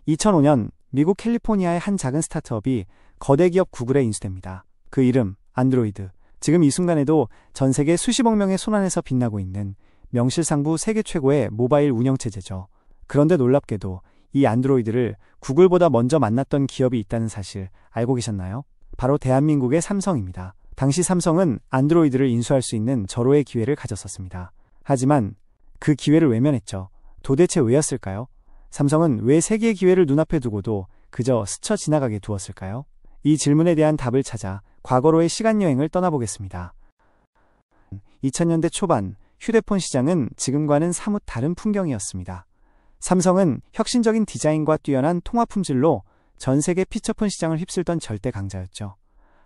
2005년 미국 캘리포니아의 한 작은 스타트업이 거대 기업 구글에 인수됩니다. 그 이름 안드로이드. 지금 이 순간에도 전 세계 수십억 명의 손안에서 빛나고 있는 명실상부 세계 최고의 모바일 운영체제죠. 그런데 놀랍게도 이 안드로이드를 구글보다 먼저 만났던 기업이 있다는 사실 알고 계셨나요? 바로 대한민국의 삼성입니다. 당시 삼성은 안드로이드를 인수할 수 있는 절호의 기회를 가졌었습니다. 하지만 그 기회를 외면했죠. 도대체 왜였을까요? 삼성은 왜 세계의 기회를 눈앞에 두고도 그저 스쳐 지나가게 두었을까요? 이 질문에 대한 답을 찾아 과거로의 시간여행을 떠나보겠습니다. 2000년대 초반 휴대폰 시장은 지금과는 사뭇 다른 풍경이었습니다. 삼성은 혁신적인 디자인과 뛰어난 통화 품질로 전 세계 피처폰 시장을 휩쓸던 절대 강자였죠.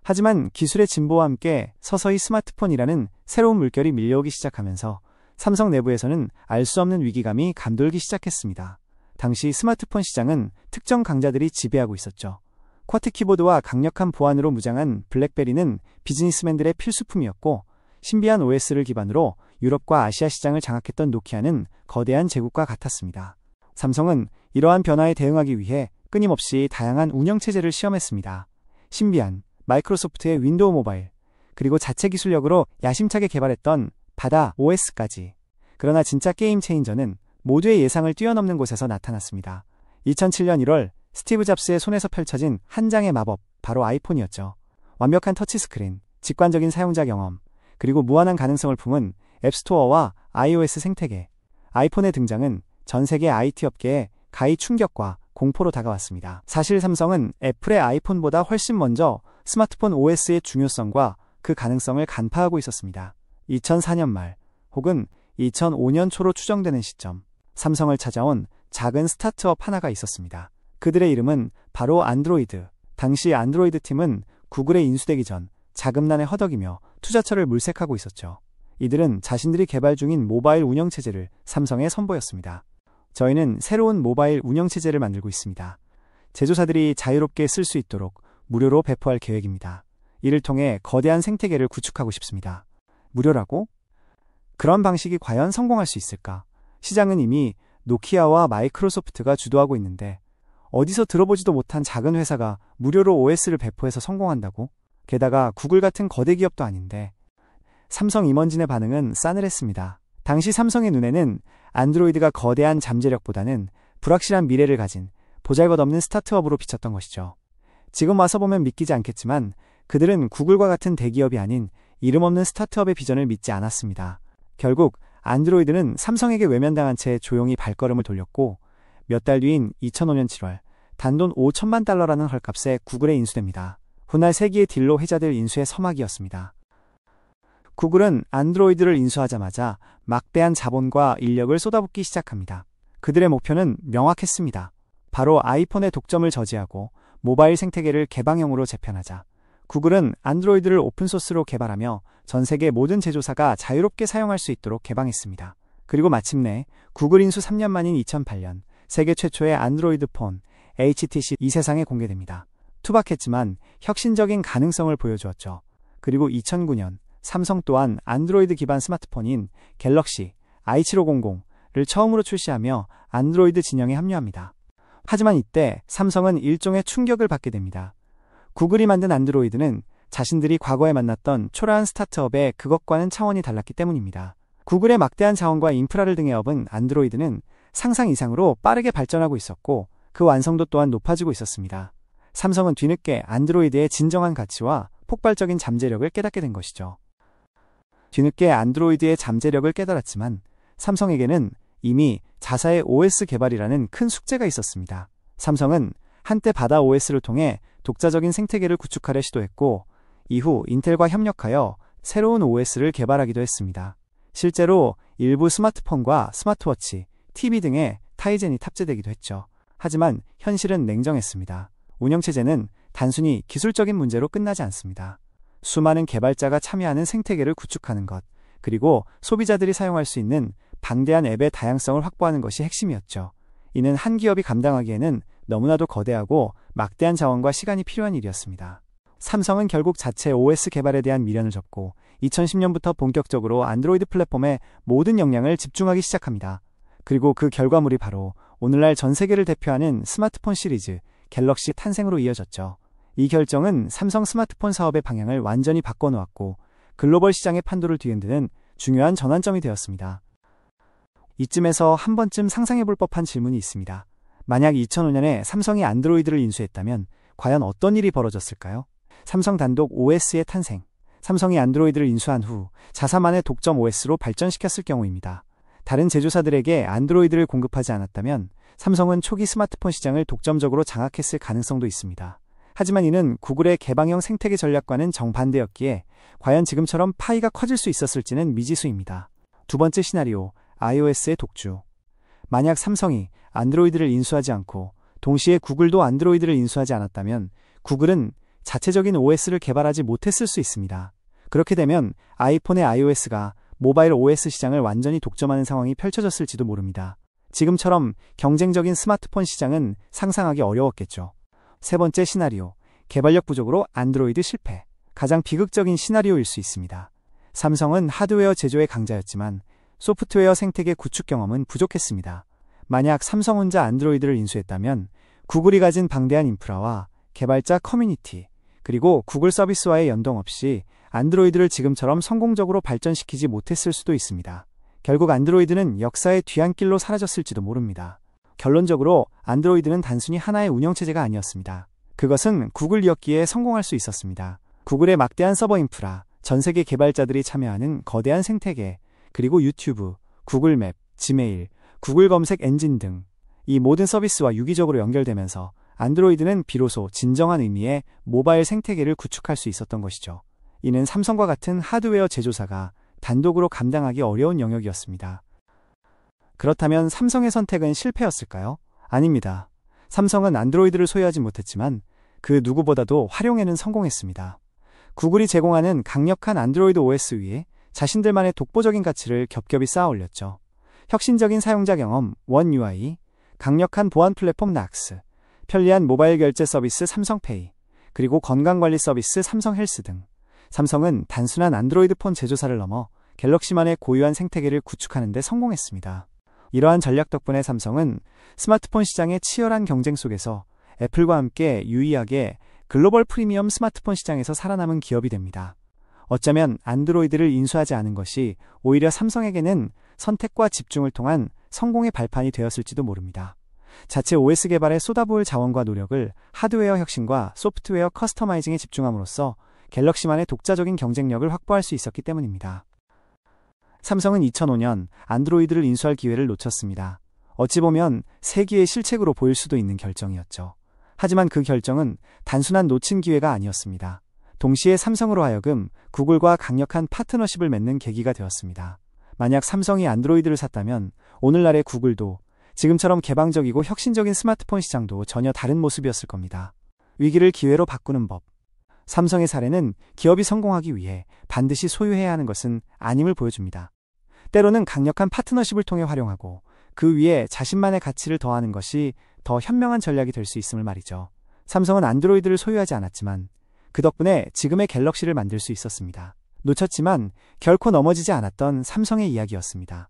하지만 기술의 진보와 함께 서서히 스마트폰이라는 새로운 물결이 밀려오기 시작하면서 삼성 내부에서는 알 수 없는 위기감이 감돌기 시작했습니다. 당시 스마트폰 시장은 특정 강자들이 지배하고 있었죠. 쿼트 키보드와 강력한 보안으로 무장한 블랙베리는 비즈니스맨들의 필수품이었고, 신비한 OS를 기반으로 유럽과 아시아 시장을 장악했던 노키아는 거대한 제국과 같았습니다. 삼성은 이러한 변화에 대응하기 위해 끊임없이 다양한 운영체제를 시험했습니다. 신비한 마이크로소프트의 윈도우 모바일, 그리고 자체 기술력으로 야심차게 개발했던 바다 OS까지. 그러나 진짜 게임 체인저는 모두의 예상을 뛰어넘는 곳에서 나타났습니다. 2007년 1월 스티브 잡스의 손에서 펼쳐진 한 장의 마법, 바로 아이폰이었죠. 완벽한 터치스크린, 직관적인 사용자 경험, 그리고 무한한 가능성을 품은 앱스토어와 iOS 생태계. 아이폰의 등장은 전 세계 IT 업계에 가히 충격과 공포로 다가왔습니다. 사실 삼성은 애플의 아이폰보다 훨씬 먼저 스마트폰 OS의 중요성과 그 가능성을 간파하고 있었습니다. 2004년 말 혹은 2005년 초로 추정되는 시점, 삼성을 찾아온 작은 스타트업 하나가 있었습니다. 그들의 이름은 바로 안드로이드. 당시 안드로이드 팀은 구글에 인수되기 전 자금난에 허덕이며 투자처를 물색하고 있었죠. 이들은 자신들이 개발 중인 모바일 운영체제를 삼성에 선보였습니다. 저희는 새로운 모바일 운영체제를 만들고 있습니다. 제조사들이 자유롭게 쓸 수 있도록 무료로 배포할 계획입니다. 이를 통해 거대한 생태계를 구축하고 싶습니다. 무료라고? 그런 방식이 과연 성공할 수 있을까? 시장은 이미 노키아와 마이크로소프트가 주도하고 있는데 어디서 들어보지도 못한 작은 회사가 무료로 OS를 배포해서 성공한다고? 게다가 구글 같은 거대 기업도 아닌데. 삼성 임원진의 반응은 싸늘했습니다. 당시 삼성의 눈에는 안드로이드가 거대한 잠재력보다는 불확실한 미래를 가진 보잘것없는 스타트업으로 비쳤던 것이죠. 지금 와서 보면 믿기지 않겠지만 그들은 구글과 같은 대기업이 아닌 이름 없는 스타트업의 비전을 믿지 않았습니다. 결국 안드로이드는 삼성에게 외면당한 채 조용히 발걸음을 돌렸고, 몇 달 뒤인 2005년 7월 단돈 $5,000만 헐값에 구글에 인수됩니다. 훗날 세기의 딜로 회자될 인수의 서막이었습니다. 구글은 안드로이드를 인수하자마자 막대한 자본과 인력을 쏟아붓기 시작합니다. 그들의 목표는 명확했습니다. 바로 아이폰의 독점을 저지하고 모바일 생태계를 개방형으로 재편하자. 구글은 안드로이드를 오픈소스로 개발하며 전 세계 모든 제조사가 자유롭게 사용할 수 있도록 개방했습니다. 그리고 마침내 구글 인수 3년 만인 2008년 세계 최초의 안드로이드 폰 HTC 이 세상에 공개됩니다. 투박했지만 혁신적인 가능성을 보여주었죠. 그리고 2009년 삼성 또한 안드로이드 기반 스마트폰인 갤럭시 i7500를 처음으로 출시하며 안드로이드 진영에 합류합니다. 하지만 이때 삼성은 일종의 충격을 받게 됩니다. 구글이 만든 안드로이드는 자신들이 과거에 만났던 초라한 스타트업의 그것과는 차원이 달랐기 때문입니다. 구글의 막대한 자원과 인프라를 등에 업은 안드로이드는 상상 이상으로 빠르게 발전하고 있었고 그 완성도 또한 높아지고 있었습니다. 삼성은 뒤늦게 안드로이드의 진정한 가치와 폭발적인 잠재력을 깨닫게 된 것이죠. 뒤늦게 안드로이드의 잠재력을 깨달았지만 삼성에게는 이미 자사의 OS 개발이라는 큰 숙제가 있었습니다. 삼성은 한때 바다 OS를 통해 독자적인 생태계를 구축하려 시도했고, 이후 인텔과 협력하여 새로운 OS를 개발하기도 했습니다. 실제로 일부 스마트폰과 스마트워치, TV 등에 타이젠이 탑재되기도 했죠. 하지만 현실은 냉정했습니다. 운영체제는 단순히 기술적인 문제로 끝나지 않습니다. 수많은 개발자가 참여하는 생태계를 구축하는 것, 그리고 소비자들이 사용할 수 있는 방대한 앱의 다양성을 확보하는 것이 핵심이었죠. 이는 한 기업이 감당하기에는 너무나도 거대하고 막대한 자원과 시간이 필요한 일이었습니다. 삼성은 결국 자체 OS 개발에 대한 미련을 접고 2010년부터 본격적으로 안드로이드 플랫폼에 모든 역량을 집중하기 시작합니다. 그리고 그 결과물이 바로 오늘날 전 세계를 대표하는 스마트폰 시리즈 갤럭시 탄생으로 이어졌죠. 이 결정은 삼성 스마트폰 사업의 방향을 완전히 바꿔놓았고 글로벌 시장의 판도를 뒤흔드는 중요한 전환점이 되었습니다. 이쯤에서 한 번쯤 상상해볼 법한 질문이 있습니다. 만약 2005년에 삼성이 안드로이드를 인수했다면 과연 어떤 일이 벌어졌을까요? 삼성 단독 OS의 탄생. 삼성이 안드로이드를 인수한 후 자사만의 독점 OS로 발전시켰을 경우입니다. 다른 제조사들에게 안드로이드를 공급하지 않았다면 삼성은 초기 스마트폰 시장을 독점적으로 장악했을 가능성도 있습니다. 하지만 이는 구글의 개방형 생태계 전략과는 정반대였기에 과연 지금처럼 파이가 커질 수 있었을지는 미지수입니다. 두 번째 시나리오, iOS의 독주. 만약 삼성이 안드로이드를 인수하지 않고 동시에 구글도 안드로이드를 인수하지 않았다면 구글은 자체적인 OS를 개발하지 못했을 수 있습니다. 그렇게 되면 아이폰의 iOS가 모바일 OS 시장을 완전히 독점하는 상황이 펼쳐졌을지도 모릅니다. 지금처럼 경쟁적인 스마트폰 시장은 상상하기 어려웠겠죠. 세 번째 시나리오, 개발력 부족으로 안드로이드 실패. 가장 비극적인 시나리오일 수 있습니다. 삼성은 하드웨어 제조의 강자였지만 소프트웨어 생태계 구축 경험은 부족했습니다. 만약 삼성 혼자 안드로이드를 인수했다면 구글이 가진 방대한 인프라와 개발자 커뮤니티, 그리고 구글 서비스와의 연동 없이 안드로이드를 지금처럼 성공적으로 발전시키지 못했을 수도 있습니다. 결국 안드로이드는 역사의 뒤안길로 사라졌을지도 모릅니다. 결론적으로 안드로이드는 단순히 하나의 운영체제가 아니었습니다. 그것은 구글이었기에 성공할 수 있었습니다. 구글의 막대한 서버 인프라, 전 세계 개발자들이 참여하는 거대한 생태계, 그리고 유튜브, 구글 맵, 지메일, 구글 검색 엔진 등 이 모든 서비스와 유기적으로 연결되면서 안드로이드는 비로소 진정한 의미의 모바일 생태계를 구축할 수 있었던 것이죠. 이는 삼성과 같은 하드웨어 제조사가 단독으로 감당하기 어려운 영역이었습니다. 그렇다면 삼성의 선택은 실패였을까요? 아닙니다. 삼성은 안드로이드를 소유하지 못했지만 그 누구보다도 활용에는 성공했습니다. 구글이 제공하는 강력한 안드로이드 OS 위에 자신들만의 독보적인 가치를 겹겹이 쌓아 올렸죠. 혁신적인 사용자 경험 원 UI, 강력한 보안 플랫폼 낙스, 편리한 모바일 결제 서비스 삼성페이, 그리고 건강관리 서비스 삼성 헬스 등 삼성은 단순한 안드로이드 폰 제조사를 넘어 갤럭시만의 고유한 생태계를 구축하는 데 성공했습니다. 이러한 전략 덕분에 삼성은 스마트폰 시장의 치열한 경쟁 속에서 애플과 함께 유의하게 글로벌 프리미엄 스마트폰 시장에서 살아남은 기업이 됩니다. 어쩌면 안드로이드를 인수하지 않은 것이 오히려 삼성에게는 선택과 집중을 통한 성공의 발판이 되었을지도 모릅니다. 자체 OS 개발에 쏟아부을 자원과 노력을 하드웨어 혁신과 소프트웨어 커스터마이징에 집중함으로써 갤럭시만의 독자적인 경쟁력을 확보할 수 있었기 때문입니다. 삼성은 2005년 안드로이드를 인수할 기회를 놓쳤습니다. 어찌 보면 세기의 실책으로 보일 수도 있는 결정이었죠. 하지만 그 결정은 단순한 놓친 기회가 아니었습니다. 동시에 삼성으로 하여금 구글과 강력한 파트너십을 맺는 계기가 되었습니다. 만약 삼성이 안드로이드를 샀다면 오늘날의 구글도 지금처럼 개방적이고 혁신적인 스마트폰 시장도 전혀 다른 모습이었을 겁니다. 위기를 기회로 바꾸는 법. 삼성의 사례는 기업이 성공하기 위해 반드시 소유해야 하는 것은 아님을 보여줍니다. 때로는 강력한 파트너십을 통해 활용하고 그 위에 자신만의 가치를 더하는 것이 더 현명한 전략이 될 수 있음을 말이죠. 삼성은 안드로이드를 소유하지 않았지만 그 덕분에 지금의 갤럭시를 만들 수 있었습니다. 놓쳤지만 결코 넘어지지 않았던 삼성의 이야기였습니다.